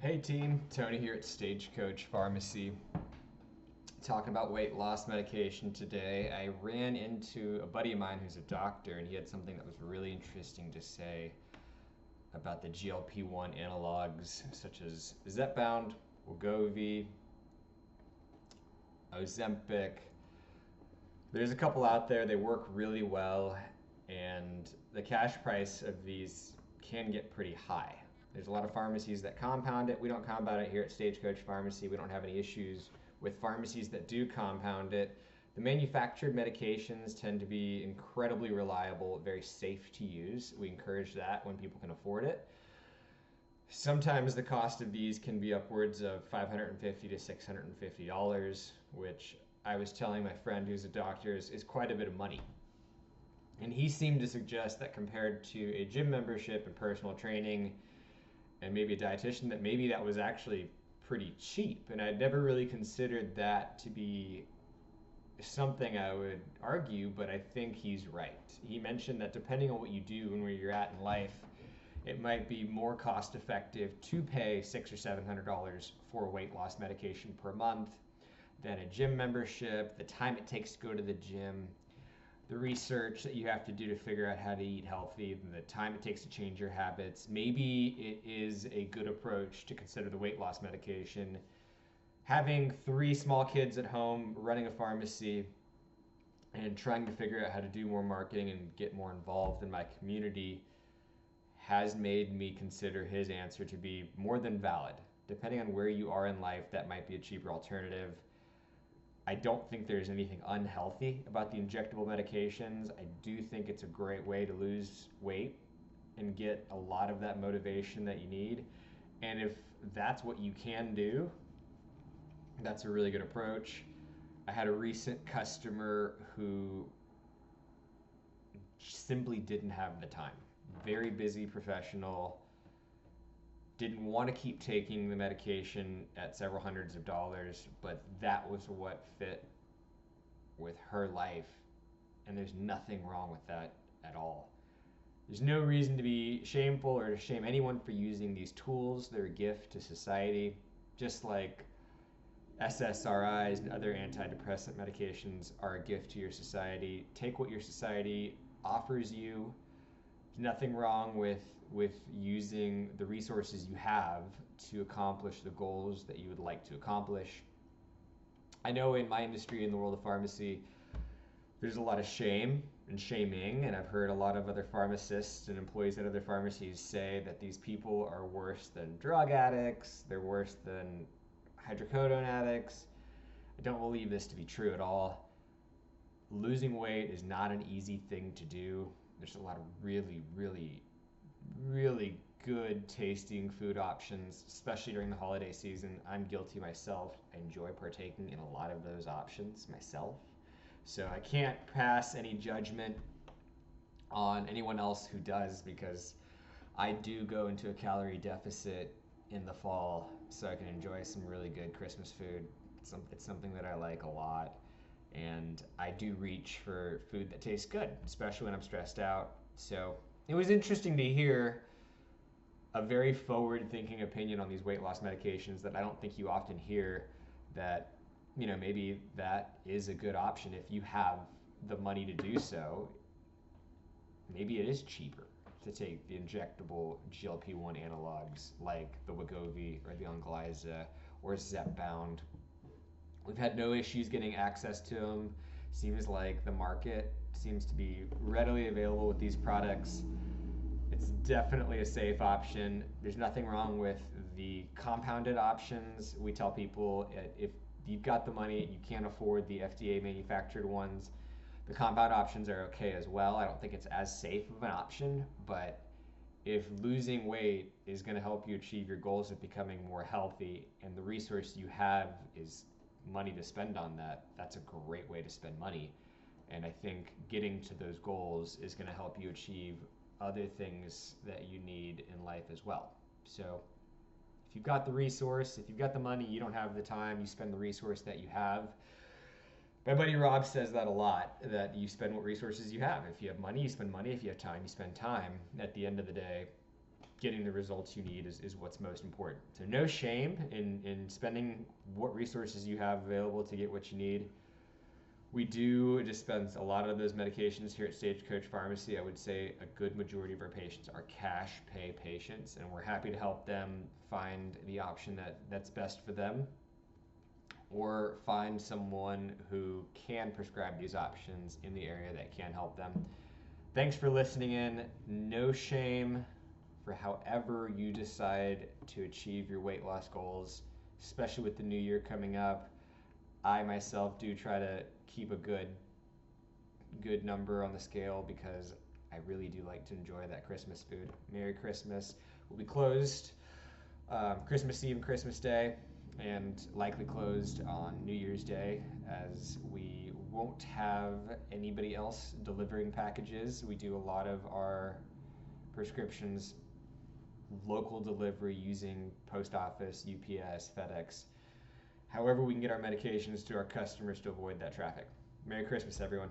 Hey team, Tony here at Stagecoach Pharmacy. Talking about weight loss medication today. I ran into a buddy of mine who's a doctor, and he had something that was really interesting to say about the GLP-1 analogs, such as Zepbound, Wegovy, Ozempic. There's a couple out there, they work really well, and the cash price of these can get pretty high. There's a lot of pharmacies that compound it. We don't compound it here at Stagecoach Pharmacy. We don't have any issues with pharmacies that do compound it. The manufactured medications tend to be incredibly reliable, very safe to use. We encourage that when people can afford it. Sometimes the cost of these can be upwards of $550 to $650, which I was telling my friend who's a doctor is quite a bit of money. And he seemed to suggest that compared to a gym membership and personal training and maybe a dietitian, that maybe that was actually pretty cheap. And I'd never really considered that to be something I would argue, but I think he's right. He mentioned that depending on what you do and where you're at in life, it might be more cost effective to pay $600 or $700 for weight loss medication per month than a gym membership, the time it takes to go to the gym, the research that you have to do to figure out how to eat healthy, the time it takes to change your habits. Maybe it is a good approach to consider the weight loss medication. Having 3 small kids at home, running a pharmacy, and trying to figure out how to do more marketing and get more involved in my community has made me consider his answer to be more than valid. Depending on where you are in life, that might be a cheaper alternative. I don't think there's anything unhealthy about the injectable medications. I do think it's a great way to lose weight and get a lot of that motivation that you need. And if that's what you can do, that's a really good approach. I had a recent customer who simply didn't have the time. Very busy professional, didn't want to keep taking the medication at several hundreds of dollars, but that was what fit with her life. And there's nothing wrong with that at all. There's no reason to be shameful or to shame anyone for using these tools. They're a gift to society, just like SSRIs and other antidepressant medications are a gift to your society. Take what your society offers you. There's nothing wrong with using the resources you have to accomplish the goals that you would like to accomplish. I know in my industry, in the world of pharmacy, there's a lot of shame and shaming, and I've heard a lot of other pharmacists and employees at other pharmacies say that these people are worse than drug addicts, they're worse than hydrocodone addicts. I don't believe this to be true at all. Losing weight is not an easy thing to do. There's a lot of really good tasting food options, especially during the holiday season. I'm guilty myself. I enjoy partaking in a lot of those options myself. So I can't pass any judgment on anyone else who does, because I do go into a calorie deficit in the fall so I can enjoy some really good Christmas food. It's something that I like a lot. And I do reach for food that tastes good, especially when I'm stressed out. So it was interesting to hear a very forward-thinking opinion on these weight loss medications that I don't think you often hear, that, maybe that is a good option if you have the money to do so. Maybe it is cheaper to take the injectable GLP-1 analogs like the Wegovy or the Onglyza or Zepbound. We've had no issues getting access to them. Seems like the market seems to be readily available with these products. It's definitely a safe option. There's nothing wrong with the compounded options. We tell people if you've got the money, you can't afford the FDA manufactured ones, the compound options are okay as well. I don't think it's as safe of an option, but if losing weight is going to help you achieve your goals of becoming more healthy, and the resource you have is money to spend on that, that's a great way to spend money. And I think getting to those goals is going to help you achieve other things that you need in life as well. So if you've got the resource, if you've got the money, you don't have the time, you spend the resource that you have. My buddy Rob says that a lot, that you spend what resources you have. If you have money, you spend money. If you have time, you spend time. At the end of the day, getting the results you need is what's most important. So no shame in spending what resources you have available to get what you need. We do dispense a lot of those medications here at Stagecoach Pharmacy. I would say a good majority of our patients are cash pay patients, and we're happy to help them find the option that's best for them, or find someone who can prescribe these options in the area that can help them. Thanks for listening in. No shame for however you decide to achieve your weight loss goals, especially with the new year coming up. I myself do try to keep a good number on the scale because I really do like to enjoy that Christmas food. Merry Christmas. We'll be closed Christmas Eve and Christmas Day, and likely closed on New Year's Day, as we won't have anybody else delivering packages. We do a lot of our prescriptions local delivery using post office, UPS, FedEx. However we can get our medications to our customers to avoid that traffic. Merry Christmas, everyone.